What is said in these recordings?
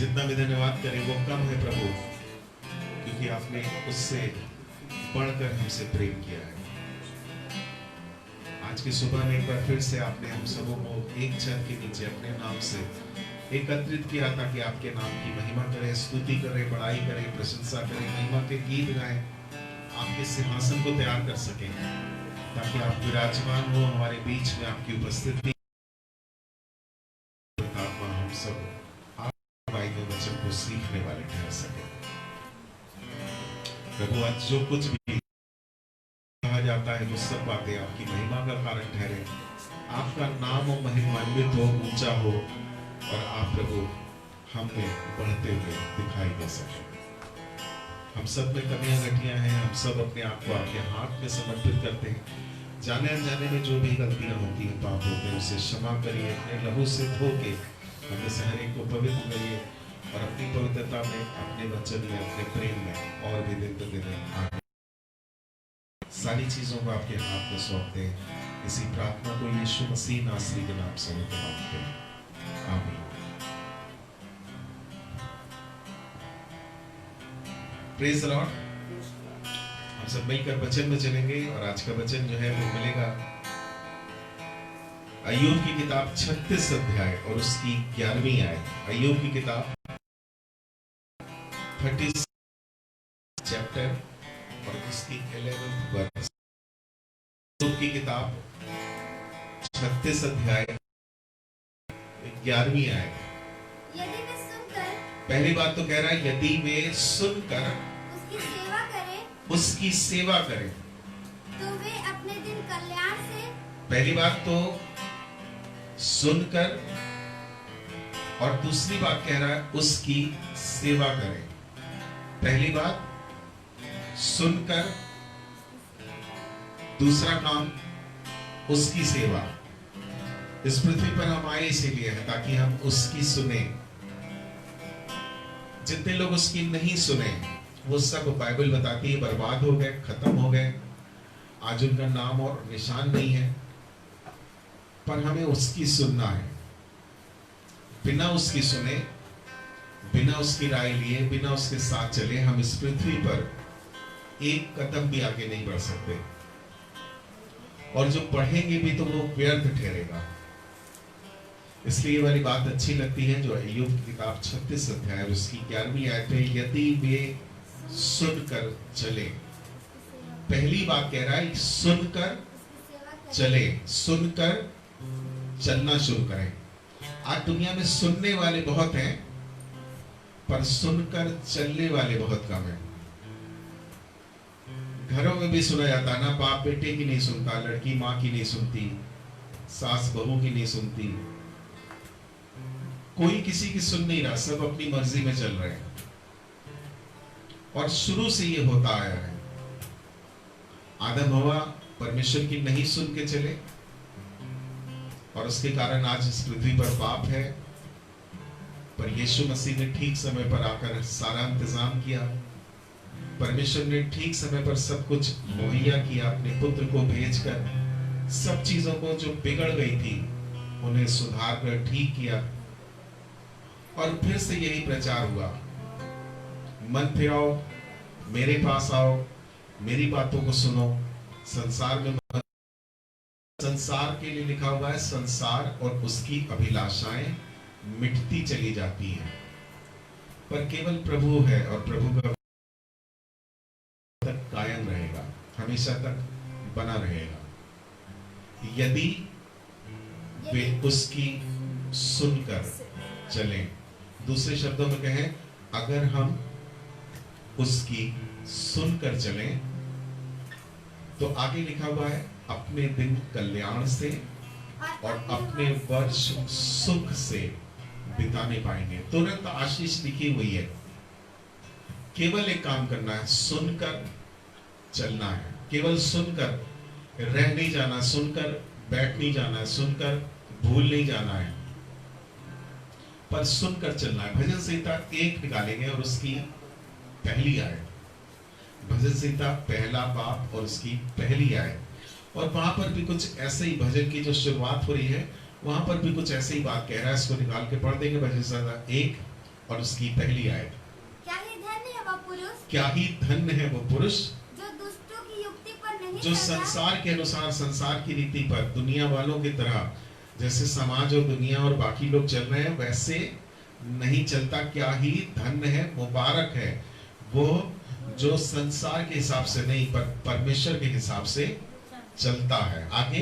जितना भी धन्यवाद करें वो कम है प्रभु, क्योंकि आपने उससे बढ़कर हमसे प्रेम किया है। आज की सुबह में एक बार फिर से आपने हम सबों को एक छत के नीचे अपने नाम से एकत्रित किया ताकि आपके नाम की महिमा करें, स्तुति करें, बड़ाई करें, प्रशंसा करें, महिमा के गीत गाएं, आपके सिंहासन को तैयार कर सकें ताकि आप विराजमान हो हमारे बीच में। आपकी उपस्थिति हम सब वचन को सीखने वाले ठहर सके। प्रभु आज जो कुछ भी कहा जाता है वो सब बातें आपकी महिमा का कारण ठहरे, आपका नाम और महिमान्वित हो, ऊंचा हो और आप प्रभु हमें बढ़ते हुए दिखाई दे सके। हम सब में कमियां घटियां हैं, हम सब अपने आप को आपके हाथ में समर्पित करते हैं। जाने अनजाने में जो भी गलतियां होती हैं, पाप होते हैं, उसे क्षमा करिए, अपने लहू से धो के हमें से हर एक को पवित्र करिए और अपनी पवित्रता में, अपने वचन में, अपने प्रेम में और भी दिन प्रतिदिन सारी चीजों को आपके हाथ में सौंपते हैं। इसी प्रार्थना को यीशु मसीह नासरी के नाम से मांगते हैं, आमीन। Praise the Lord. हम सब मिलकर वचन में चलेंगे और आज का वचन जो है वो मिलेगा अय्यूब की किताब 36 अध्याय और उसकी 11वीं आयत। अय्यूब की किताब 30 चैप्टर और उसकी 11th वर्स। अय्यूब की किताब 36 अध्याय 11वीं आयत। यदि वे सुनकर, पहली बात तो कह रहा है यदि वे सुनकर उसकी सेवा करें तो वे अपने दिन कल्याण से। पहली बात तो सुनकर और दूसरी बात कह रहा है उसकी सेवा करें। पहली बात सुनकर, दूसरा काम उसकी सेवा। इस पृथ्वी पर हम आए इसीलिए है ताकि हम उसकी सुने। जितने लोग उसकी नहीं सुने वो सब बाइबल बताती है बर्बाद हो गए, खत्म हो गए। आज उनका नाम और निशान नहीं है। पर हमें उसकी सुनना है। बिना उसकी सुने, बिना उसकी राय लिए, बिना उसके साथ चले हम इस पृथ्वी पर एक कदम भी आगे नहीं बढ़ सकते। और जो पढ़ेंगे भी तो वो व्यर्थ ठहरेगा। इसलिए ये वाली बात अच्छी लगती है जो अय्यूब की किताब 36 अध्याय उसकी 11वीं आयत है, यदि वे सुनकर चले। पहली बात कह रहा है सुनकर चले, सुनकर चलना शुरू करें। आज दुनिया में सुनने वाले बहुत हैं पर सुनकर चलने वाले बहुत कम हैं। घरों में भी सुना जाता है ना, बाप बेटे की नहीं सुनता, लड़की माँ की नहीं सुनती, सास बहू की नहीं सुनती, कोई किसी की सुन नहीं रहा, सब अपनी मर्जी में चल रहे हैं। और शुरू से ये होता आया है। आदम हवा परमेश्वर की नहीं सुन के चले और उसके कारण आज इस पृथ्वी पर पाप है। पर यीशु मसीह ने ठीक समय पर आकर सारा इंतजाम किया। परमेश्वर ने ठीक समय पर सब कुछ मुहैया किया, अपने पुत्र को भेजकर सब चीजों को जो बिगड़ गई थी उन्हें सुधार कर ठीक किया। और फिर से यही प्रचार हुआ, मन फिराओ, मेरे पास आओ, मेरी बातों को सुनो, संसार में। संसार के लिए लिखा हुआ है संसार और उसकी अभिलाषाएं मिटती चली जाती हैं, पर केवल प्रभु है और प्रभु का तक कायम रहेगा, हमेशा तक बना रहेगा यदि वे उसकी सुनकर चलें। दूसरे शब्दों में कहें, अगर हम उसकी सुनकर चलें तो आगे लिखा हुआ है अपने दिन कल्याण से और अपने वर्ष सुख से बिताने पाएंगे। तुरंत आशीष लिखी हुई है। केवल एक काम करना है, सुनकर चलना है। केवल सुनकर रह नहीं जाना, सुनकर बैठ नहीं जाना है, सुनकर भूल नहीं जाना है, पर सुनकर चलना है। भजन संहिता 1 निकालेंगे और उसकी पहली आयत, भजन संहिता पहला बाब और उसकी पहली आयत। और वहां पर भी कुछ ऐसे ही भजन की जो शुरुआत हो रही है वहां पर भी कुछ ऐसे ही बात कह रहा है। इसको निकाल के पढ़ देंगे। भजन संहिता 1 और उसकी पहली आयत, क्या ही धन्य है वह पुरुष क्या ही धन्य है वो पुरुष जो दुष्टों की युक्ति पर नहीं जो चलता, संसार के अनुसार, संसार की रीति पर, दुनिया वालों की तरह, जैसे समाज और दुनिया और बाकी लोग चल रहे हैं वैसे नहीं चलता। क्या ही धन्य है, मुबारक है वो जो संसार के हिसाब से नहीं पर परमेश्वर के हिसाब से चलता है। आगे,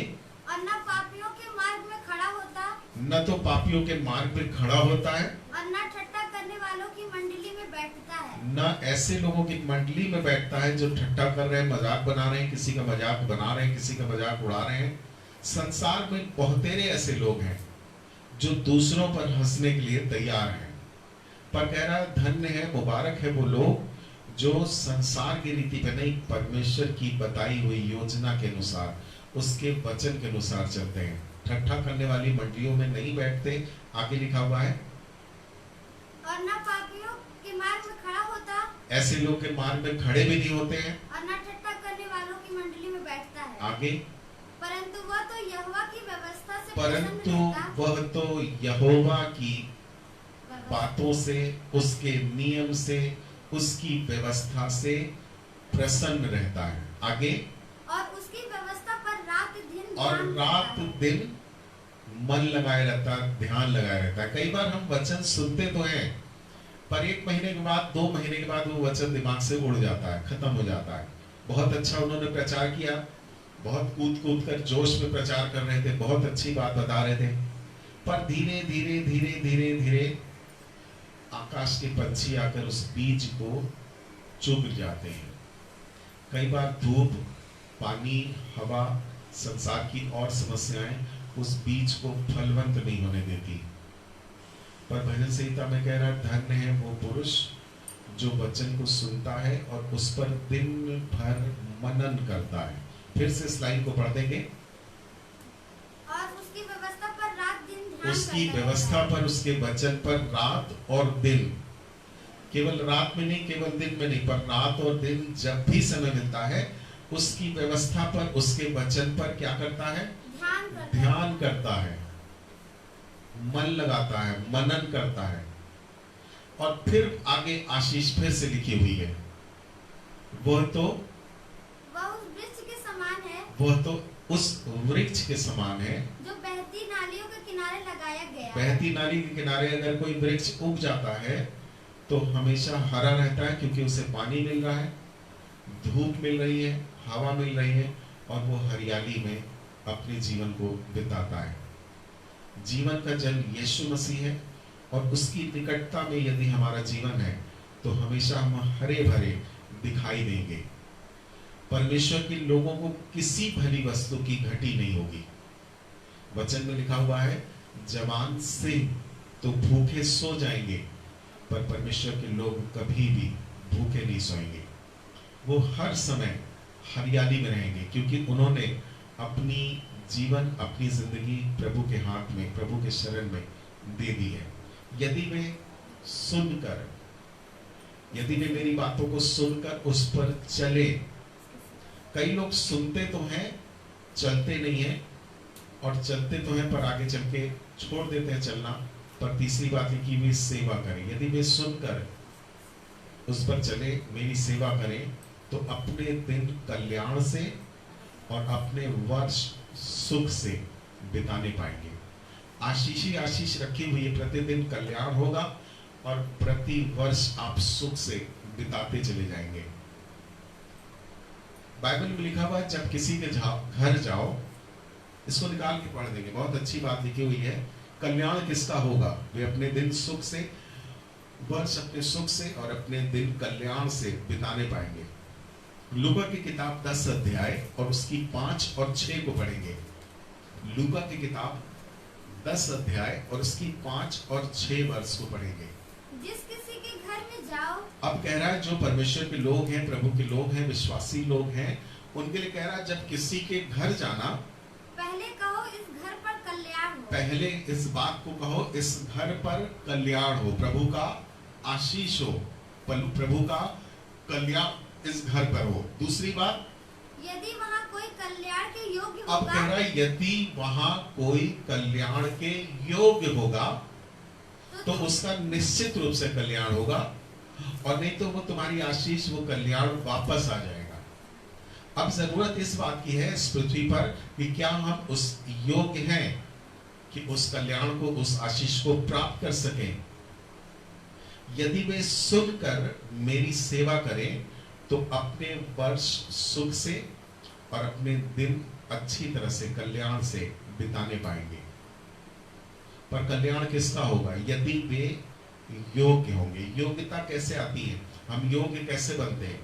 और न पापियों के मार्ग में खड़ा होता, न तो पापियों के मार्ग में खड़ा होता है, और न ठट्ठा करने वालों की मंडली में बैठता है। न ऐसे लोगों की मंडली में बैठता है जो ठट्ठा कर रहे हैं, मजाक बना रहे हैं, किसी का मजाक बना रहे हैं, किसी का मजाक उड़ा रहे हैं। संसार में बहुतेरे ऐसे लोग हैं जो दूसरों पर हंसने के लिए तैयार हैं, पर कह रहा है धन्य है, मुबारक है वो लोग जो संसार की रीति पर नहीं, परमेश्वर की बताई हुई योजना के अनुसार, उसके वचन के अनुसार चलते हैं। ठट्ठा करने वाली मंडलियों में नहीं बैठते। आगे लिखा हुआ है, और न पापियों के मार्ग में खड़ा होता, ऐसे लोग के मार्ग में खड़े भी नहीं होते हैं। और न ठट्ठा करने वालों की मंडली में बैठता है। आगे, परंतु वह तो यहोवा की व्यवस्था से परंतु प्रसन्न रहता, वह तो यहोवा की बातों से, उसके नियम से, उसकी व्यवस्था से प्रसन्न रहता है। आगे, और उसकी व्यवस्था पर रात दिन और ध्यान रात देता है। दिन मन लगाए रहता है, ध्यान लगाए रहता है। कई बार हम वचन सुनते तो हैं, पर 1 महीने के बाद, 2 महीने के बाद वो वचन दिमाग से उड़ जाता है, खत्म हो जाता है। बहुत अच्छा उन्होंने प्रचार किया, बहुत कूद कूद कर जोश में प्रचार कर रहे थे, बहुत अच्छी बात बता रहे थे, पर धीरे धीरे धीरे धीरे धीरे आकाश के पंछी आकर उस बीज को चुग जाते हैं। कई बार धूप, पानी, हवा, संसार की और समस्याएं उस बीज को फलवंत नहीं होने देती। पर भजन संहिता में कह रहा है धन्य है वो पुरुष जो वचन को सुनता है और उस पर दिन भर मनन करता है। फिर से स्लाइड को पढ़ देंगे। और उसकी व्यवस्था पर रात दिन ध्यान उसकी करता व्यवस्था रहता है। पर, उसके वचन पर रात और दिन, केवल रात में नहीं, केवल दिन में नहीं, पर रात और दिन जब भी समय मिलता है उसकी व्यवस्था पर, उसके वचन पर क्या करता है? ध्यान करता है, मन लगाता है, मनन करता है। और फिर आगे आशीष फिर से लिखी हुई है, वह तो उस वृक्ष के समान है, वह तो उस वृक्ष के समान है जो बहती नालियों के किनारे लगाया गया है। बहती नाली के किनारे अगर कोई वृक्ष उग जाता है तो हमेशा हरा रहता है, क्योंकि उसे पानी मिल रहा है, धूप मिल रही है, हवा मिल रही है, और वो हरियाली में अपने जीवन को बिताता है। जीवन का जल यीशु मसीह है, और उसकी निकटता में यदि हमारा जीवन है तो हमेशा हम हरे भरे दिखाई देंगे। परमेश्वर के लोगों को किसी भली वस्तु की घटी नहीं होगी। वचन में लिखा हुआ है जवान सिंह तो भूखे सो जाएंगे, पर परमेश्वर के लोग कभी भी भूखे नहीं सोएंगे। वो हर समय हरियाली में रहेंगे, क्योंकि उन्होंने अपनी जीवन, अपनी जिंदगी प्रभु के हाथ में, प्रभु के शरण में दे दी है। यदि वे सुनकर, यदि वे मेरी बातों को सुनकर उस पर चले। कई लोग सुनते तो हैं, चलते नहीं हैं, और चलते तो हैं पर आगे चल के छोड़ देते हैं चलना। पर तीसरी बात है कि वे सेवा करें। यदि वे सुनकर उस पर चले, मेरी सेवा करें, तो अपने दिन कल्याण से और अपने वर्ष सुख से बिताने पाएंगे। आशीष ही आशीष रखी हुई है, प्रतिदिन कल्याण होगा और प्रति वर्ष आप सुख से बिताते चले जाएंगे। बाइबल में लिखा हुआ है जब किसी के घर जाओ, इसको निकाल के पढ़ देंगे, बहुत अच्छी बात लिखी हुई है। कल्याण किसका होगा? वे अपने दिन सुख से, वर्ष अपने सुख से और अपने दिन कल्याण से बिताने पाएंगे। लूका की किताब 10 अध्याय और उसकी 5 और 6 को पढ़ेंगे। लूका की किताब 10 अध्याय और उसकी 5 और 6 वर्ष को पढ़ेंगे। जिस किसी के घर में जाओ, अब कह रहा है जो परमेश्वर के लोग हैं, प्रभु के लोग हैं, विश्वासी लोग हैं, उनके लिए कह रहा है जब किसी के घर जाना, पहले कहो इस घर पर कल्याण हो। पहले इस बात को कहो, इस घर पर कल्याण हो, प्रभु का आशीष हो, प्रभु का कल्याण इस घर पर हो। दूसरी बात, यदि वहाँ कोई कल्याण के योग्य अब होगा, कह रहा है यदि वहां कोई कल्याण के योग्य होगा, तो तो उसका निश्चित रूप से कल्याण होगा, और नहीं तो वो तुम्हारी आशीष, वो कल्याण वापस आ जाएगा। अब जरूरत इस बात की है इस पृथ्वी पर कि क्या हम उस योग्य हैं कि उस कल्याण को, उस आशीष को प्राप्त कर सकें। यदि वे सुनकर मेरी सेवा करें तो अपने वर्ष सुख से और अपने दिन अच्छी तरह से, कल्याण से बिताने पाएंगे। पर कल्याण किसका होगा? यदि वे योग्य होंगे। योग्यता कैसे आती है? हम योग्य कैसे बनते हैं?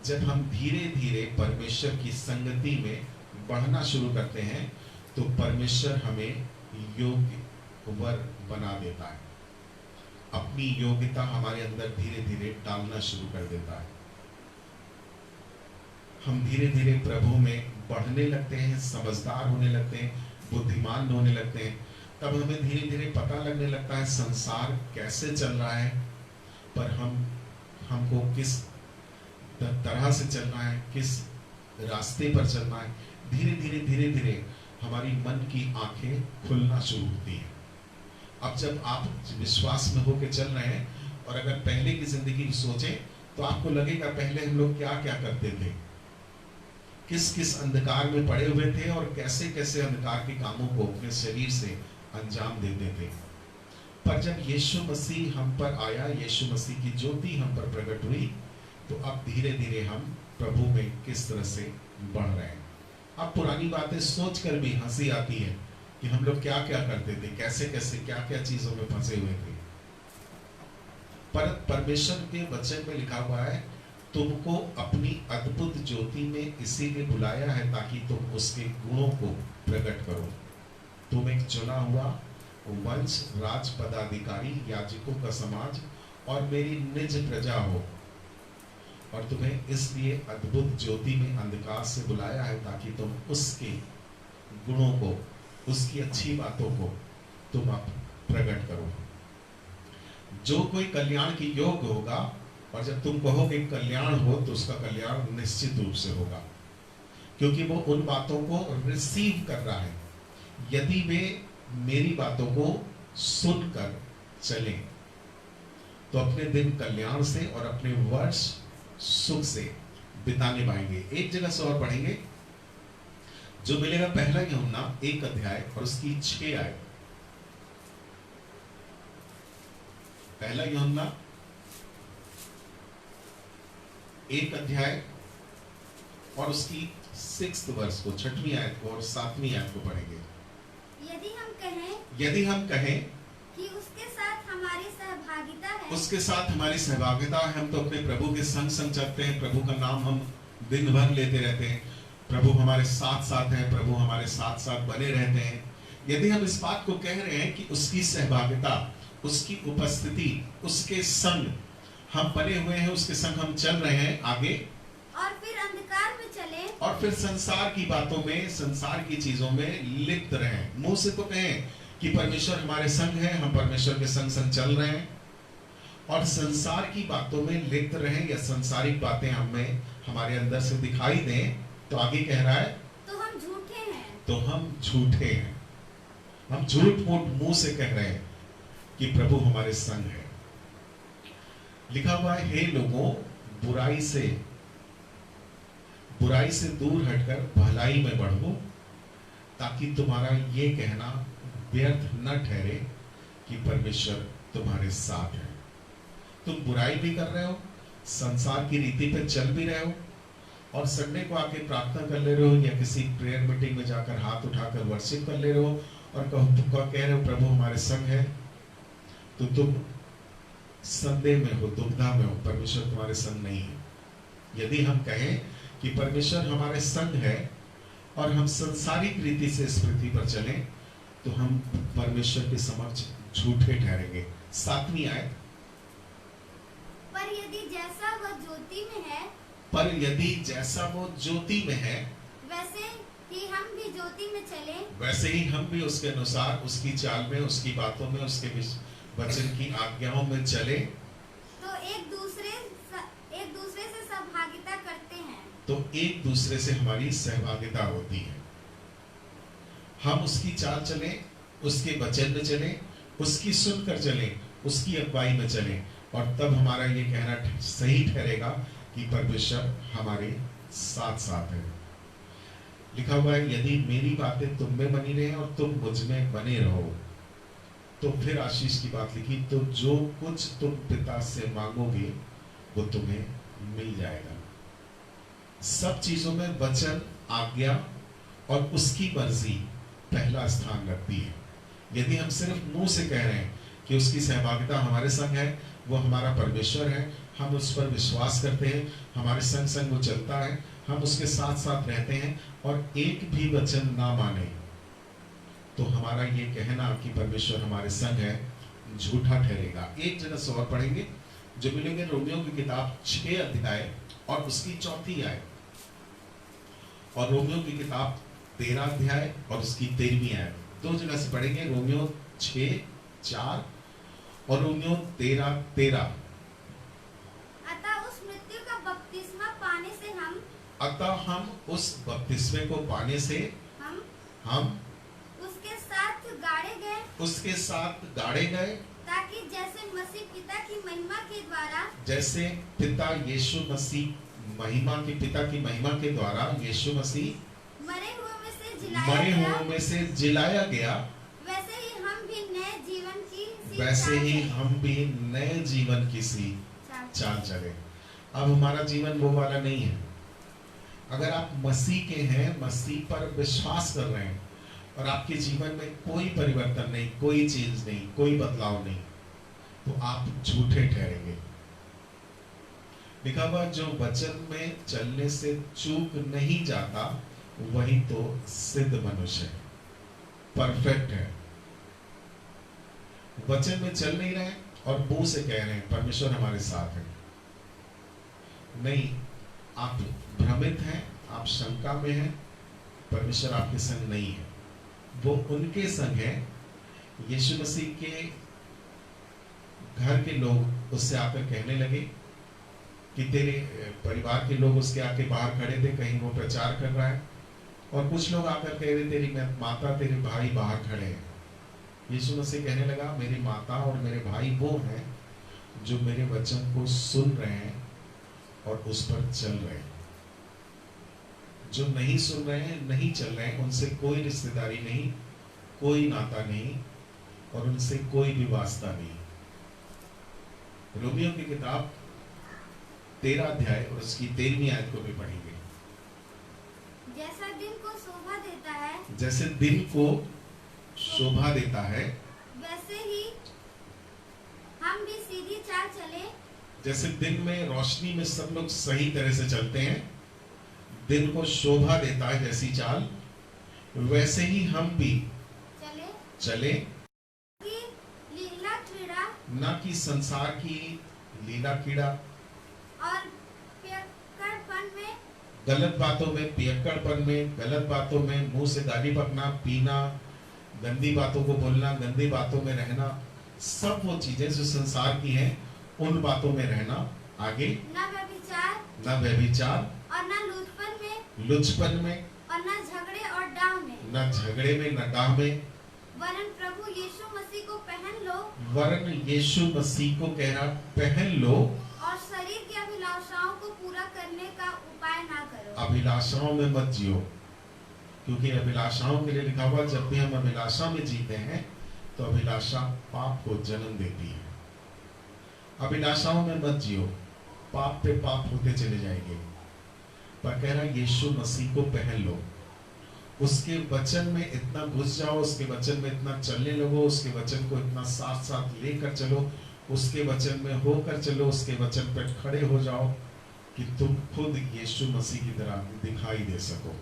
जब हम धीरे धीरे परमेश्वर की संगति में बढ़ना शुरू करते हैं तो परमेश्वर हमें योग्य वर बना देता है, अपनी योग्यता हमारे अंदर धीरे धीरे डालना शुरू कर देता है। हम धीरे धीरे प्रभु में बढ़ने लगते हैं, समझदार होने लगते हैं, बुद्धिमान होने लगते हैं। तब हमें धीरे धीरे पता लगने लगता है संसार कैसे चल रहा है, पर हमको किस तरह से चलना है, किस रास्ते पर चलना है। धीरे धीरे हमारी मन की आंखें खुलना शुरू होती हैं। अब जब आप विश्वास में होकर चल रहे हैं, और अगर पहले की जिंदगी सोचें तो आपको लगेगा पहले हम लोग क्या क्या करते थे, किस किस अंधकार में पड़े हुए थे, और कैसे कैसे अंधकार के कामों को अपने शरीर से अंजाम देते थे। पर जब यीशु मसीह हम पर आया, यीशु मसीह की ज्योति हम पर प्रकट हुई, तो अब धीरे धीरे हम प्रभु में किस तरह से बढ़ रहे हैं। अब पुरानी बातें सोचकर भी हंसी आती है कि हम लोग क्या क्या करते थे, कैसे कैसे क्या क्या चीजों में फंसे हुए थे। पर परमेश्वर के वचन में लिखा हुआ है, तुमको अपनी अद्भुत ज्योति में इसीलिए बुलाया है ताकि तुम उसके गुणों को प्रकट करो। तुम एक चुना हुआ वंश, राज पदाधिकारी, याजकों का समाज और मेरी निज प्रजा हो, और तुम्हें इसलिए अद्भुत ज्योति में अंधकार से बुलाया है ताकि तुम उसके गुणों को, उसकी अच्छी बातों को तुम अब प्रकट करो। जो कोई कल्याण की योग्य होगा, और जब तुम कहोगे कल्याण हो तो उसका कल्याण निश्चित रूप से होगा, क्योंकि वो उन बातों को रिसीव कर रहा है। यदि वे मेरी बातों को सुनकर चलें तो अपने दिन कल्याण से और अपने वर्ष सुख से बिताने पाएंगे। एक जगह से और पढ़ेंगे जो मिलेगा, पहला यूहन्ना 1 अध्याय और उसकी 6 आयत। पहला यूहन्ना 1 अध्याय और उसकी 6th वर्ष को, 6वीं आयत को और 7वीं आयत को पढ़ेंगे। यदि हम कहें कि उसके साथ हमारी सहभागिता है, उसके साथ हमारी सहभागिता है, हम तो अपने प्रभु के संग संग चलते हैं, प्रभु का नाम हम दिन भर लेते रहते हैं, प्रभु हमारे साथ साथ है, प्रभु हमारे साथ साथ बने रहते हैं। यदि हम इस बात को कह रहे हैं कि उसकी सहभागिता, उसकी उपस्थिति, उसके संग हम बने हुए हैं, उसके संग हम चल रहे हैं आगे, और फिर अंधकार में चले, और फिर संसार की बातों में, संसार की चीजों में लिप्त रहें। मुंह से तो कहें कि परमेश्वर हमारे संग है, हम परमेश्वर के संग संग चल रहे हैं, और संसार की बातों में लिप्त रहें या संसारिक बातें हमें हमारे अंदर से दिखाई दें, तो आगे कह रहा है तो हम झूठे हैं, तो हम झूठे हैं। हम झूठ मूठ मुंह से कह रहे हैं कि प्रभु हमारे संग है। लिखा हुआ है, हे लोगों, बुराई से दूर हटकर भलाई में बढ़ो, ताकि तुम्हारा ये कहना व्यर्थ न ठहरे कि परमेश्वर तुम्हारे साथ है। तुम बुराई भी कर रहे हो, संसार की रीति पे चल भी रहे हो, और संडे को आके प्रार्थना कर ले रहे हो या किसी प्रेयर मीटिंग में जाकर हाथ उठाकर वर्शिप कर ले रहे हो और कह रहे हो प्रभु हमारे संग है, तो तुम संदेह में हो, दुविधा में हो, परमेश्वर तुम्हारे संग नहीं है। यदि हम कहें कि परमेश्वर हमारे संग है और हम संसारिक रीति से इस पृथ्वी पर चलें, तो हम परमेश्वर के समक्ष झूठे ठहरेंगे। 7वीं आयत, पर यदि जैसा वह ज्योति में है, पर यदि जैसा वो ज्योति में है, वैसे ही हम भी ज्योति में चलें, वैसे ही हम भी उसके अनुसार, उसकी चाल में, उसकी बातों में, उसके वचन की आज्ञाओं में चले, तो एक दूसरे से सहभागिता करते हैं, तो एक दूसरे से हमारी सहभागिता होती है। हम उसकी चाल चलें, उसके वचन में चलें, उसकी सुनकर चलें, उसकी अगुवाई में चलें, और तब हमारा ये कहना सही ठहरेगा कि परमेश्वर हमारे साथ साथ है। लिखा हुआ है, यदि मेरी बातें तुम में बनी रहे और तुम मुझ में बने रहो, तो फिर आशीष की बात लिखी, तो जो कुछ तुम पिता से मांगोगे वो तुम्हें मिल जाएगा। सब चीजों में वचन, आज्ञा और उसकी मर्जी पहला स्थान रखती है। यदि हम सिर्फ मुंह से कह रहे हैं कि उसकी सहभागिता हमारे संग है, वो हमारा परमेश्वर है, हम उस पर विश्वास करते हैं, हमारे संग संग वो चलता है, हम उसके साथ साथ रहते हैं, और एक भी वचन ना माने, तो हमारा ये कहना कि परमेश्वर हमारे संग है झूठा ठहरेगा। एक जगह से और पढ़ेंगे, जो मिलेंगे रोमियो की किताब 6 अध्याय और उसकी 4 आयत, और रोमियो की किताब 13 अध्याय और उसकी 13वीं आयत। 2 जगह से पढ़ेंगे, रोमियो 6:4 और रोमियो 13:13। अतः उस मृत्यु का बपतिस्मा पाने से अतः हम उस बपतिस्मे को पाने से हम उसके साथ गाड़े गए, ताकि जैसे मसीह पिता की महिमा के द्वारा, जैसे पिता यीशु मसीह महिमा के पिता की महिमा के द्वारा यीशु मसीह मरे हुए में से जिलाया गया, वैसे ही हम भी नए जीवन की सी चाल चले। अब हमारा जीवन वो वाला नहीं है। अगर आप मसीह के हैं, मसीह पर विश्वास कर रहे हैं, और आपके जीवन में कोई परिवर्तन नहीं, कोई चेंज नहीं, कोई बदलाव नहीं, तो आप झूठे ठहरेंगे। लिखा हुआ, जो वचन में चलने से चूक नहीं जाता वही तो सिद्ध मनुष्य है, परफेक्ट है। वचन में चल नहीं रहे और मुंह से कह रहे हैं परमेश्वर हमारे साथ है, नहीं, आप भ्रमित हैं, आप शंका में हैं, परमेश्वर आपके संग नहीं है। वो उनके संग है। यीशु मसीह के घर के लोग उससे आकर कहने लगे कि तेरे परिवार के लोग उसके आके बाहर खड़े थे, कहीं वो प्रचार कर रहा है, और कुछ लोग आकर कह रहे तेरी माता तेरे भाई बाहर खड़े हैं। यीशु मसीह कहने लगा, मेरी माता और मेरे भाई वो हैं जो मेरे वचन को सुन रहे हैं और उस पर चल रहे हैं। जो नहीं सुन रहे हैं, नहीं चल रहे हैं, उनसे कोई रिश्तेदारी नहीं, कोई नाता नहीं, और उनसे कोई भी वास्ता नहीं। रोमियो की किताब 13 अध्याय और उसकी 13वीं आयत को भी पढ़ेंगे। जैसा दिन को शोभा देता है, जैसे दिन को शोभा देता है, वैसे ही हम भी सीधी चाल चले। जैसे दिन में रोशनी में सब लोग सही तरह से चलते हैं, दिन को शोभा देता है जैसी चाल, वैसे ही हम भी चले कि लीला क्रीड़ा, न कि संसार की लीला कीड़ा और पियक्कड़पन में, गलत बातों में, पियक्कड़पन में, गलत बातों में, मुंह से गाली बकना, पीना, गंदी बातों को बोलना, गंदी बातों में रहना, सब वो चीजें जो संसार की हैं, उन बातों में रहना। आगे, न व्यभिचार और न लुचपन में, और न झगड़े और डाह में, न झगड़े में, न डाह में, वरन प्रभु यीशु मसीह को पहन लो, वरन यीशु मसीह को कहना पहन लो, और शरीर की अभिलाषाओं को पूरा करने का उपाय ना करो। अभिलाषाओं में मत जियो, क्योंकि अभिलाषाओं के लिए लिखा हुआ, जब भी हम अभिलाषा में जीते हैं तो अभिलाषा पाप को जन्म देती है। अभिलाषाओं में मत जियो, पाप पे पाप होते चले जाएंगे। पर कह रहा यीशु मसीह को पहन लो, उसके वचन में इतना घुस जाओ, उसके वचन में इतना चलने लगो, उसके वचन को इतना साथ साथ लेकर चलो, उसके वचन में होकर चलो, उसके वचन पर खड़े हो जाओ कि तुम खुद यीशु मसीह की तरह दिखाई दे सको।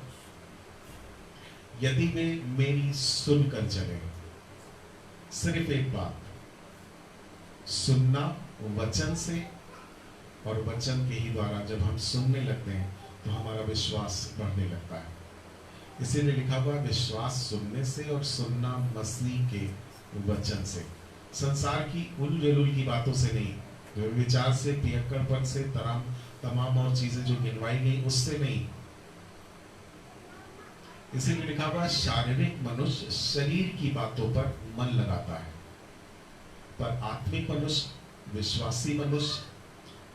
यदि वे मेरी सुनकर चले, सिर्फ एक बात, सुनना वचन से, और वचन के ही द्वारा जब हम सुनने लगते हैं तो हमारा विश्वास बढ़ने लगता है। इसीलिए लिखा हुआ, विश्वास सुनने से और सुनना मसीह के वचन से। संसार की उल की बातों से नहीं, विचार से, पियक्कड़पन से, तमाम और चीजें जो गिनवाई गई उससे नहीं। इसीलिए लिखा हुआ, शारीरिक मनुष्य शरीर की बातों पर मन लगाता है, पर आत्मिक मनुष्य, विश्वासी मनुष्य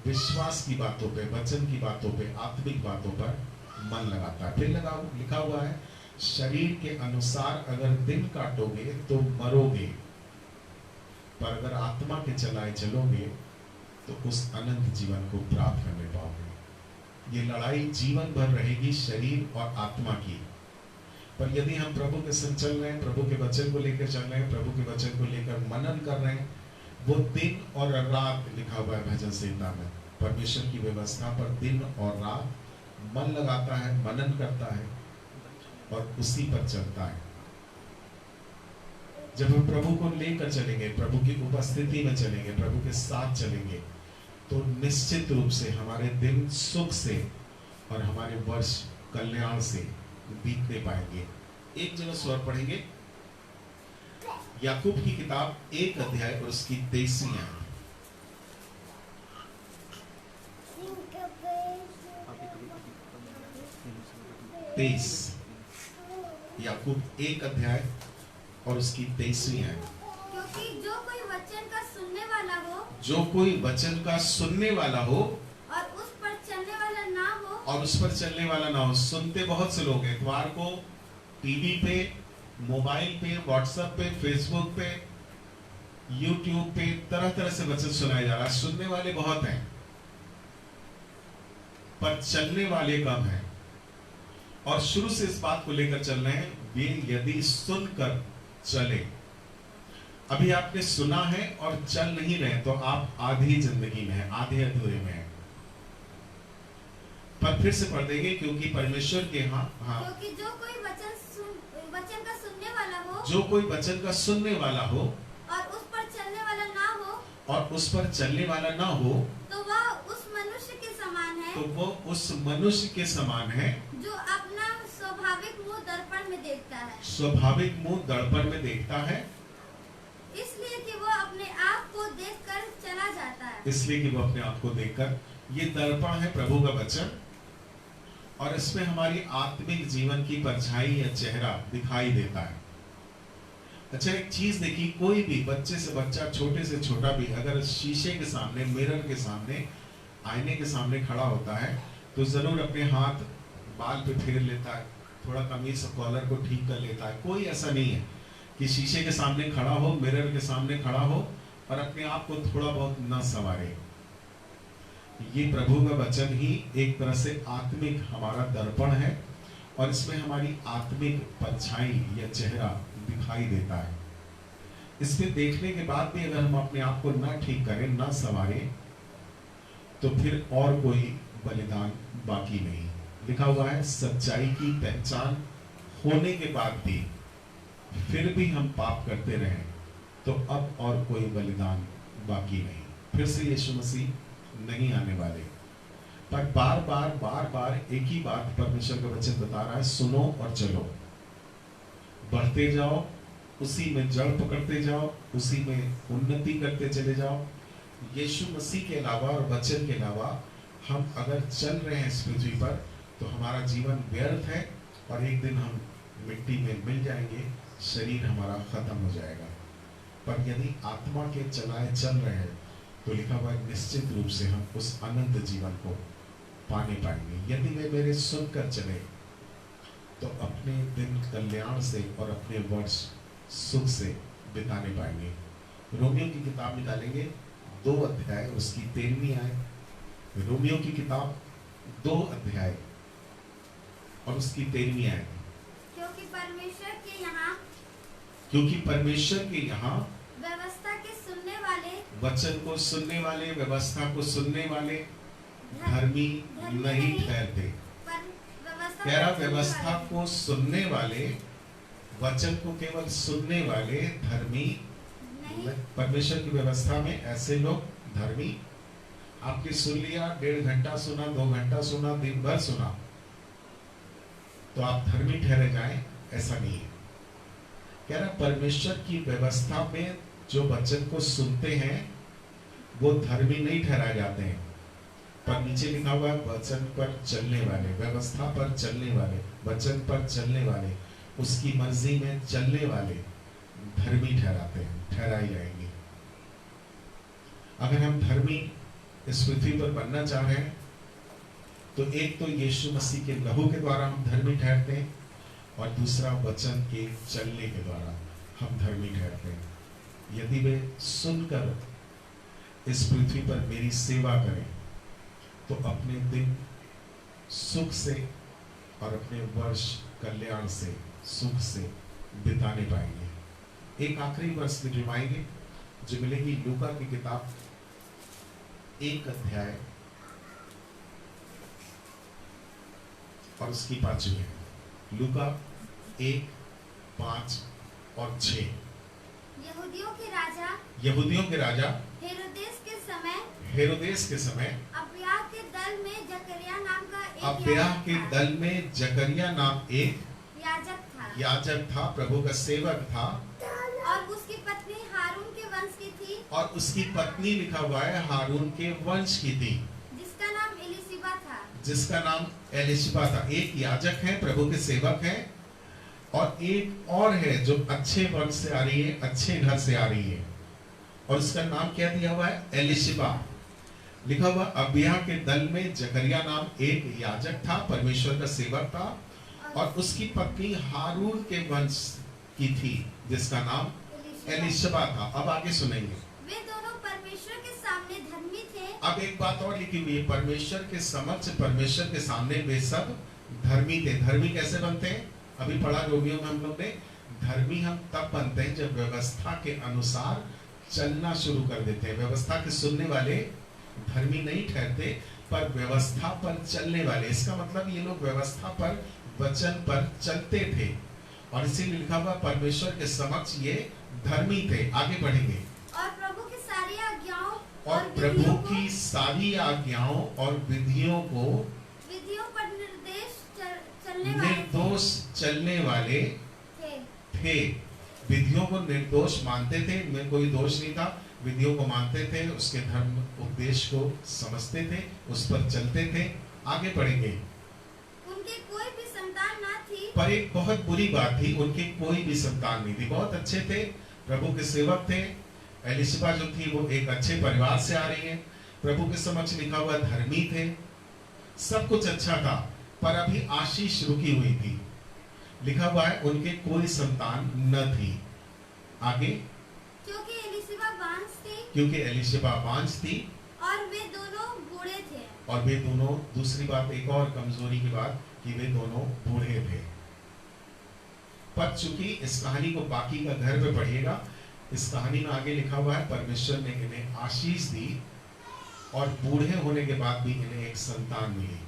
विश्वास की बातों पे, वचन की बातों पे, आत्मिक बातों पर मन लगाता है। फिर लिखा हुआ है, शरीर के अनुसार अगर दिन काटोगे तो मरोगे, पर अगर आत्मा के चलाए चलोगे तो उस अनंत जीवन को प्राप्त करने पाओगे। ये लड़ाई जीवन भर रहेगी शरीर और आत्मा की। पर यदि हम प्रभु के संग चल रहे हैं, प्रभु के वचन को लेकर चल रहे हैं, प्रभु के वचन को लेकर मनन कर रहे हैं, वो दिन और रात लिखा हुआ है भजन संहिता में, परमेश्वर की व्यवस्था पर दिन और रात मन लगाता है, मनन करता है और उसी पर चलता है। जब हम प्रभु को लेकर चलेंगे, प्रभु की उपस्थिति में चलेंगे, प्रभु के साथ चलेंगे, तो निश्चित रूप से हमारे दिन सुख से और हमारे वर्ष कल्याण से बीतने पाएंगे। एक जगह स्वर पढ़ेंगे, याकूब की किताब 1 अध्याय और उसकी 23वीं आयत। याकूब 1 अध्याय और उसकी 23वीं आयत। क्योंकि जो कोई वचन का सुनने वाला हो, जो कोई वचन का सुनने वाला हो और उस पर चलने वाला ना हो, और उस पर चलने वाला ना हो। सुनते बहुत से लोग हैं, इतवार को टीवी पे, मोबाइल पे, व्हाट्सएप पे, फेसबुक पे, यूट्यूब पे तरह तरह से वचन सुनाया जा रहा है। सुनने वाले बहुत हैं पर चलने वाले कम हैं। और शुरू से इस बात को लेकर चल रहे हैं, वे यदि सुनकर चले। अभी आपने सुना है और चल नहीं रहे तो आप आधी जिंदगी में हैं, आधे अधूरे में हैं। पर फिर से पढ़ देंगे, क्योंकि परमेश्वर के क्योंकि जो कोई वचन का सुनने वाला हो, जो कोई वचन का सुनने वाला हो और उस पर चलने वाला ना हो, और उस पर चलने वाला ना हो, तो वह उस मनुष्य के समान है, तो वो उस मनुष्य के समान है जो अपना स्वाभाविक मुंह दर्पण में देखता है। स्वाभाविक मुंह दर्पण में देखता है, इसलिए कि वो अपने आप को देखकर चला जाता है। इसलिए कि वो अपने आप को देखकर, ये दर्पण है प्रभु का वचन, और इसमें हमारी आत्मिक जीवन की परछाई या चेहरा दिखाई देता है। अच्छा, एक चीज देखिए, कोई भी बच्चे से बच्चा, छोटे से छोटा भी अगर शीशे के सामने, मिरर के सामने, आईने के सामने खड़ा होता है तो जरूर अपने हाथ बाल पे फेर लेता है, थोड़ा कमीज कॉलर को ठीक कर लेता है। कोई ऐसा नहीं है कि शीशे के सामने खड़ा हो, मिरर के सामने खड़ा हो और अपने आप को थोड़ा बहुत न संवारे। ये प्रभु का वचन ही एक तरह से आत्मिक हमारा दर्पण है, और इसमें हमारी आत्मिक परछाई या चेहरा दिखाई देता है। इसमें देखने के बाद भी अगर हम अपने आप को ना ठीक करें, ना संवारें, तो फिर और कोई बलिदान बाकी नहीं। लिखा हुआ है, सच्चाई की पहचान होने के बाद भी फिर भी हम पाप करते रहें तो अब और कोई बलिदान बाकी नहीं। फिर से यीशु मसीह नहीं आने वाले, पर बार बार एक ही बात परमेश्वर का वचन बता रहा है, सुनो और चलो, बढ़ते जाओ, उसी में जड़ पकड़ते जाओ, उसी में उन्नति करते चले जाओ। यीशु मसीह के अलावा और वचन के अलावा हम अगर चल रहे हैं इस पृथ्वी पर तो हमारा जीवन व्यर्थ है, और एक दिन हम मिट्टी में मिल जाएंगे, शरीर हमारा खत्म हो जाएगा। पर यदि आत्मा के चलाए चल रहे हैं तो लिखा हुआ है, निश्चित रूप से हम उस अनंत जीवन को पाने पाएंगे। यदि वे मेरे सुनकर चले तो अपने दिन कल्याण से और अपने वर्ष सुख से बिताने पाएंगे। रोमियो की किताब निकालेंगे 2 अध्याय उसकी 13वीं आयत। रोमियो की किताब 2 अध्याय और उसकी 13वीं आयत। क्योंकि परमेश्वर के यहाँ व्यवस्था के सुनने वाले, वचन को सुनने वाले, व्यवस्था को सुनने वाले धर्मी नहीं ठहरते। कह रहा, व्यवस्था को सुनने वाले, वचन को केवल सुनने वाले धर्मी नहीं। परमेश्वर की व्यवस्था में ऐसे लोग धर्मी, आपने सुन लिया, 1.5 घंटा सुना, 2 घंटा सुना, दिन भर सुना, तो आप धर्मी ठहरे जाएं, ऐसा नहीं है। कह रहा, परमेश्वर की व्यवस्था में जो वचन को सुनते हैं वो धर्मी नहीं ठहराए जाते हैं, पर नीचे लिखा हुआ है, वचन पर चलने वाले, व्यवस्था पर चलने वाले, वचन पर चलने वाले, उसकी मर्जी में चलने वाले धर्मी ठहराते हैं, ठहराए जाएंगे। अगर हम धर्मी इस पृथ्वी पर बनना चाह रहे हैं तो एक तो यीशु मसीह के लहू के द्वारा हम धर्मी ठहरते हैं और दूसरा वचन के चलने के द्वारा हम धर्मी ठहरते हैं। यदि वे सुनकर इस पृथ्वी पर मेरी सेवा करें तो अपने दिन सुख से और अपने वर्ष कल्याण से सुख से बिताने पाएंगे। एक आखिरी वर्ष में जुड़वाएंगे जो मिलेगी लूका की किताब 1 अध्याय और उसकी 5वीं है। लूका 1, 5 और 6। यहूदियों के राजा हेरोदेस के समय अबिय्याह के दल में जकरिया नाम का एक अबिय्याह के दल में जकरिया नाम एक याजक था, प्रभु का सेवक था, और उसकी पत्नी हारून के वंश की थी, और उसकी पत्नी लिखा हुआ है हारून के वंश की थी, जिसका नाम एलिशिबा था। एक याजक है, प्रभु के सेवक है, और एक और है जो अच्छे वंश से आ रही है, अच्छे घर से आ रही है, और उसका नाम क्या दिया हुआ है? एलिशिबा। लिखा हुआ अबिय्याह के दल में जकरिया नाम एक याजक था, परमेश्वर का सेवक था, और उसकी पत्नी हारून के वंश की थी, जिसका नाम एलिशिबा था। अब आगे सुनेंगे। वे दोनों परमेश्वर के सामने धर्मी थे। अब एक बात और लिखी हुई है, परमेश्वर के समक्ष, परमेश्वर के सामने वे सब धर्मी थे। धर्मी कैसे बनते हैं? अभी पढ़ा रोमियो में हम लोग ने, धर्मी हम तब बनते हैं जब व्यवस्था के अनुसार चलना शुरू कर देते हैं। व्यवस्था के सुनने वाले धर्मी नहीं ठहरते, पर व्यवस्था पर चलने वाले। इसका मतलब ये लोग व्यवस्था पर, वचन पर चलते थे, और इसीलिए लिखा हुआ परमेश्वर के समक्ष ये धर्मी थे। आगे बढ़ेंगे। और प्रभु की सारी आज्ञाओं और प्रभु की सारी आज्ञाओं और विधियों पर निर्दोष चलने वाले थे। विधियों को निर्दोष मानते थे, इनमें कोई दोष नहीं था। विधियों को मानते थे, उसके धर्म उपदेश को समझते थे, उस पर चलते थे। आगे बढ़ेंगे। उनके कोई भी संतान ना थी, पर एक बहुत बुरी बात थी, उनकी कोई भी संतान नहीं थी। बहुत अच्छे थे, प्रभु के सेवक थे। एलिशिबा जो थी वो एक अच्छे परिवार से आ रही है, प्रभु के समक्ष लिखा हुआ धर्मी थे, सब कुछ अच्छा था, पर अभी आशीष रुकी हुई थी। लिखा हुआ है उनके कोई संतान न थी। आगे, क्योंकि एलिशिबा बांझ थी, और वे दोनों बूढ़े थे। और वे दोनों, दूसरी बात, एक और कमजोरी की बात, कि वे दोनों बूढ़े थे। पर चूंकि इस कहानी को बाकी का घर पे पढ़िएगा, इस कहानी में आगे लिखा हुआ है परमेश्वर ने इन्हें आशीष दी, और बूढ़े होने के बाद भी इन्हें एक संतान मिली,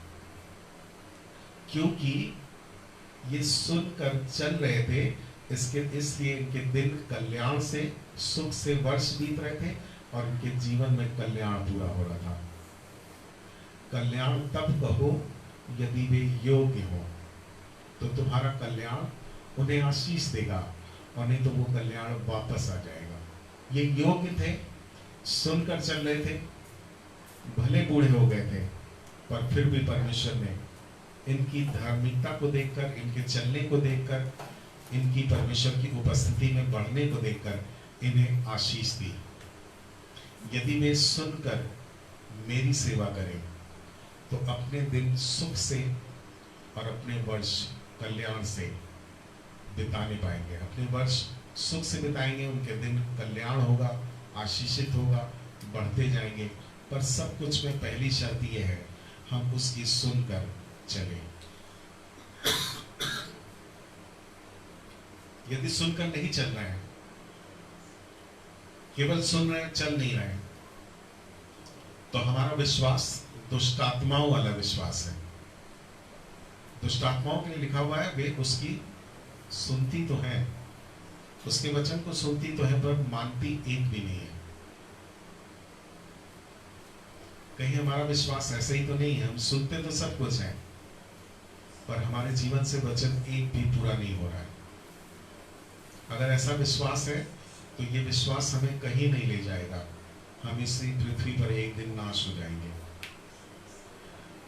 क्योंकि ये सुनकर चल रहे थे। इसलिए इनके दिन कल्याण से, सुख से वर्ष बीत रहे थे, और इनके जीवन में कल्याण पूरा हो रहा था। कल्याण तब कहो यदि वे योग्य हो, तो तुम्हारा कल्याण उन्हें आशीष देगा, और नहीं तो वो कल्याण वापस आ जाएगा। ये योग्य थे, सुनकर चल रहे थे, भले बूढ़े हो गए थे, पर फिर भी परमेश्वर ने इनकी धार्मिकता को देखकर, इनके चलने को देखकर, इनकी परमेश्वर की उपस्थिति में बढ़ने को देखकर इन्हें आशीष दी। यदि वे सुनकर मेरी सेवा करें तो अपने दिन सुख से और अपने वर्ष कल्याण से बिताने पाएंगे। अपने वर्ष सुख से बिताएंगे, उनके दिन कल्याण होगा, आशीषित होगा, बढ़ते जाएंगे। पर सब कुछ में पहली शर्त यह है, हम उसकी सुनकर चले। यदि सुनकर नहीं चल रहे हैं, केवल सुन रहे हैं, चल नहीं रहे हैं, तो हमारा विश्वास दुष्टात्माओं वाला विश्वास है। दुष्टात्माओं के लिए लिखा हुआ है वे उसकी सुनती तो है, उसके वचन को सुनती तो है, पर मानती एक भी नहीं है। कहीं हमारा विश्वास ऐसे ही तो नहीं है, हम सुनते तो सब कुछ है, पर हमारे जीवन से वचन एक भी पूरा नहीं हो रहा है। अगर ऐसा विश्वास है तो ये विश्वास हमें कहीं नहीं ले जाएगा, हम इसी पृथ्वी पर एक दिन नाश हो जाएंगे।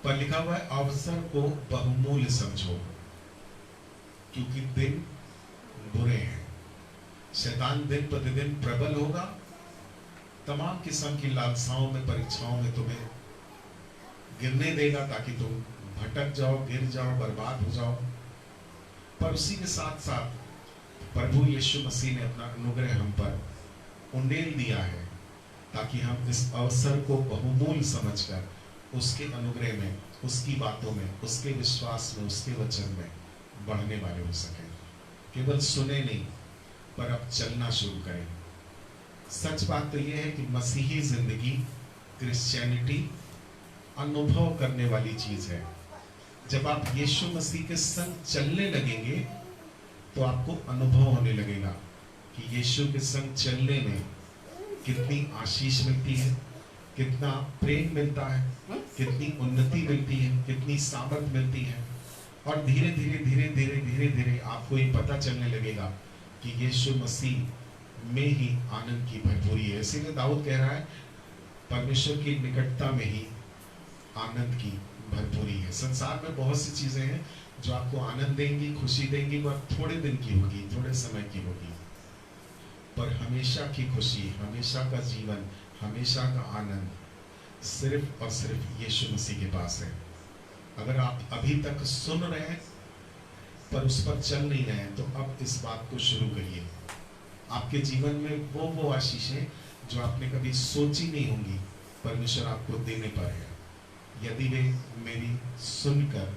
पर लिखा हुआ है अवसर को बहुमूल्य समझो, क्योंकि दिन बुरे हैं। शैतान दिन प्रतिदिन प्रबल होगा, तमाम किस्म की लालसाओं में, परीक्षाओं में तुम्हें गिरने देगा ताकि तुम भटक जाओ, गिर जाओ, बर्बाद हो जाओ। पर उसी के साथ साथ प्रभु यीशु मसीह ने अपना अनुग्रह हम पर उंडेल दिया है ताकि हम इस अवसर को बहुमूल्य समझकर उसके अनुग्रह में, उसकी बातों में, उसके विश्वास में, उसके वचन में बढ़ने वाले हो सकें। केवल सुने नहीं, पर अब चलना शुरू करें। सच बात तो यह है कि मसीही जिंदगी, क्रिश्चियनिटी अनुभव करने वाली चीज है। जब आप यीशु मसीह के संग चलने लगेंगे तो आपको अनुभव होने लगेगा कि यीशु के संग चलने में कितनी आशीष मिलती है, कितना प्रेम मिलता है, कितनी उन्नति मिलती है, कितनी सामर्थ मिलती है। और धीरे धीरे धीरे धीरे धीरे धीरे आपको ये पता चलने लगेगा कि यीशु मसीह में ही आनंद की भरपूरी है। इसीलिए दाऊद कह रहा है परमेश्वर की निकटता में ही आनंद की भरपूरी है। संसार में बहुत सी चीजें हैं जो आपको आनंद देंगी, खुशी देंगी, वह थोड़े दिन की होगी, थोड़े समय की होगी। पर हमेशा की खुशी, हमेशा का जीवन, हमेशा का आनंद सिर्फ और सिर्फ यीशु मसीह के पास है। अगर आप अभी तक सुन रहे हैं पर उस पर चल नहीं रहे हैं, तो अब इस बात को शुरू करिए। आपके जीवन में वो आशीषें जो आपने कभी सोची नहीं होंगी, परमेश्वर आपको देने पर है, यदि वे मेरी सुनकर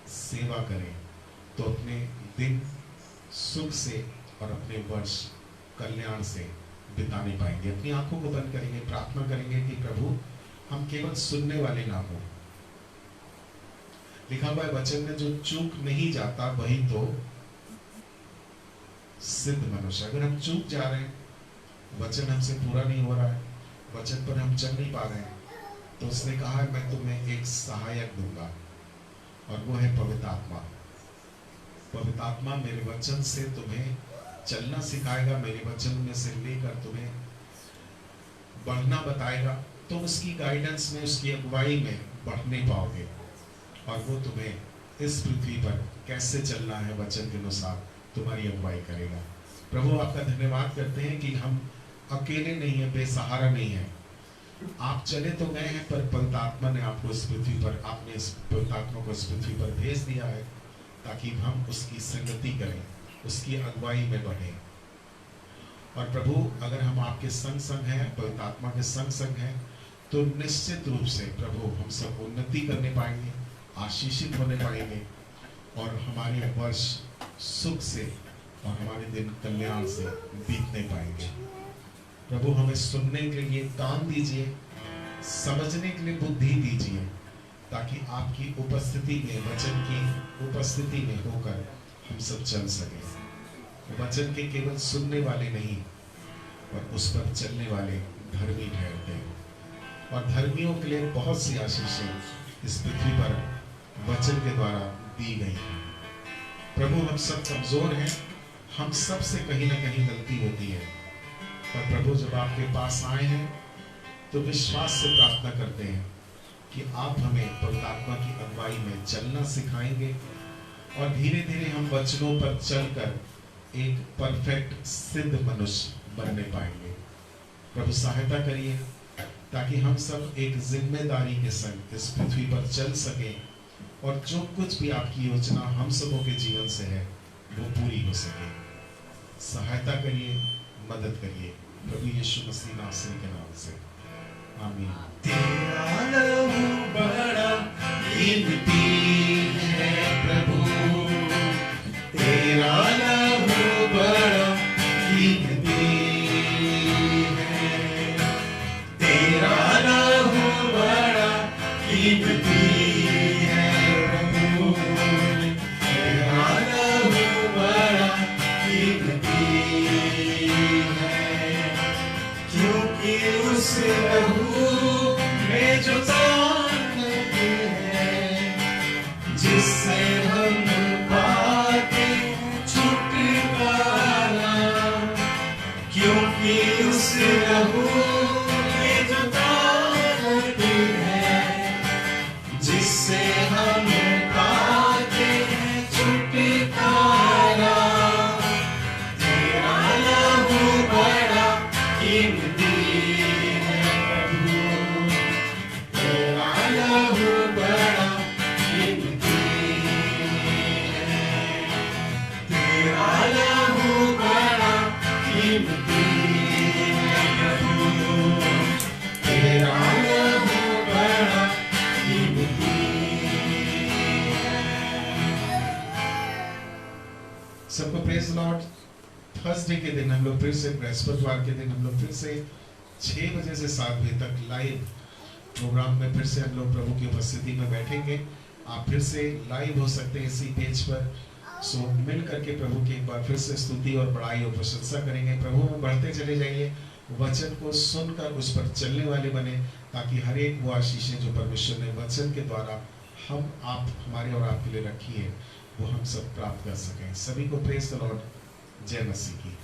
सेवा करें तो अपने दिन सुख से और अपने वर्ष कल्याण से बिताने पाएंगे। अपनी आंखों को बंद करेंगे, प्रार्थना करेंगे कि प्रभु हम केवल सुनने वाले ना हो। लिखा हुआ है वचन में, जो चूक नहीं जाता वही तो सिद्ध मनुष्य। अगर हम चूक जा रहे हैं, वचन हमसे पूरा नहीं हो रहा है, वचन पर हम चल नहीं पा रहे हैं, तो उसने कहा है मैं तुम्हें एक सहायक दूंगा और वो है पवित्र आत्मा। पवित्र आत्मा मेरे वचन से तुम्हें चलना सिखाएगा, मेरे वचन में से लेकर तुम्हें बढ़ना बताएगा। तुम उसकी गाइडेंस में, उसकी अगुवाई में बढ़ने पाओगे और वो तुम्हें इस पृथ्वी पर कैसे चलना है वचन के अनुसार तुम्हारी अगुवाई करेगा। प्रभु आपका धन्यवाद करते हैं कि हम अकेले नहीं है, बेसहारा नहीं है। आप चले तो गए हैं, पर पवित्र आत्मा ने आपको इस पृथ्वी पर, आपने इस पवित्र आत्मा को इस पृथ्वी पर भेज दिया है ताकि हम उसकी संगति करें, उसकी अगुवाई में बढ़ें। और प्रभु अगर हम आपके संग संग हैं, पवित्र आत्मा के संग संग हैं, तो निश्चित रूप से प्रभु हम सब उन्नति करने पाएंगे, आशीषित होने पाएंगे और हमारे वर्ष सुख से और हमारे दिन कल्याण से बीतने पाएंगे। प्रभु हमें सुनने के लिए कान दीजिए, समझने के लिए बुद्धि दीजिए, ताकि आपकी उपस्थिति में, वचन की उपस्थिति में होकर हम सब चल सके। वचन के केवल सुनने वाले नहीं, और उस पर चलने वाले धर्मी ठहरते हैं। और धर्मियों के लिए बहुत सी आशीषें इस पृथ्वी पर वचन के द्वारा दी गई हैं। प्रभु हम सब कमजोर हैं, हम सब से कहीं ना कहीं गलती होती है, पर प्रभु जब आपके पास आए हैं तो विश्वास से प्रार्थना करते हैं कि आप हमें पवित्र आत्मा की अगुवाई में चलना सिखाएंगे और धीरे धीरे हम वचनों पर चलकर एक परफेक्ट सिद्ध मनुष्य बनने पाएंगे। प्रभु सहायता करिए ताकि हम सब एक जिम्मेदारी के संग इस पृथ्वी पर चल सकें और जो कुछ भी आपकी योजना हम सबों के जीवन से है वो पूरी हो सके। सहायता करिए, मदद करिए, प्रभु यीशु मसीह नासरी के नाम से, आमीन। तेरा लहू बड़ा कीमती है प्रभु, तेरा लहू बड़ा कीमती है, तेरा लहू बड़ा कीमती है प्रभु, तेरा लहू बड़ा कीमती है, क्योंकि उस लहू में जो ताकत है, जिससे हम पाते छुटकारा, क्योंकि उस लहू में जो ताकत है, जिससे हम पाते छुटकारा, तेरा लहू बड़ा कीमती थर्सडे के दिन हम लोग फिर से, बृहस्पतिवार के दिन हम लोग फिर से 6 बजे से 7 बजे तक लाइव प्रोग्राम में फिर से हम लोग प्रभु की उपस्थिति में बैठेंगे। आप फिर से लाइव हो सकते हैं इसी पेज पर। सो मिल करके प्रभु की एक बार फिर से स्तुति और बड़ाई और प्रशंसा करेंगे। प्रभु में बढ़ते चले जाइए, वचन को सुनकर उस पर चलने वाले बने, ताकि हर एक वो आशीषें जो परमेश्वर ने वचन के द्वारा हम आप हमारे और आपके लिए रखी है, वो हम सब प्राप्त कर सकें। सभी को प्रेज द लॉर्ड। जय मसीह की।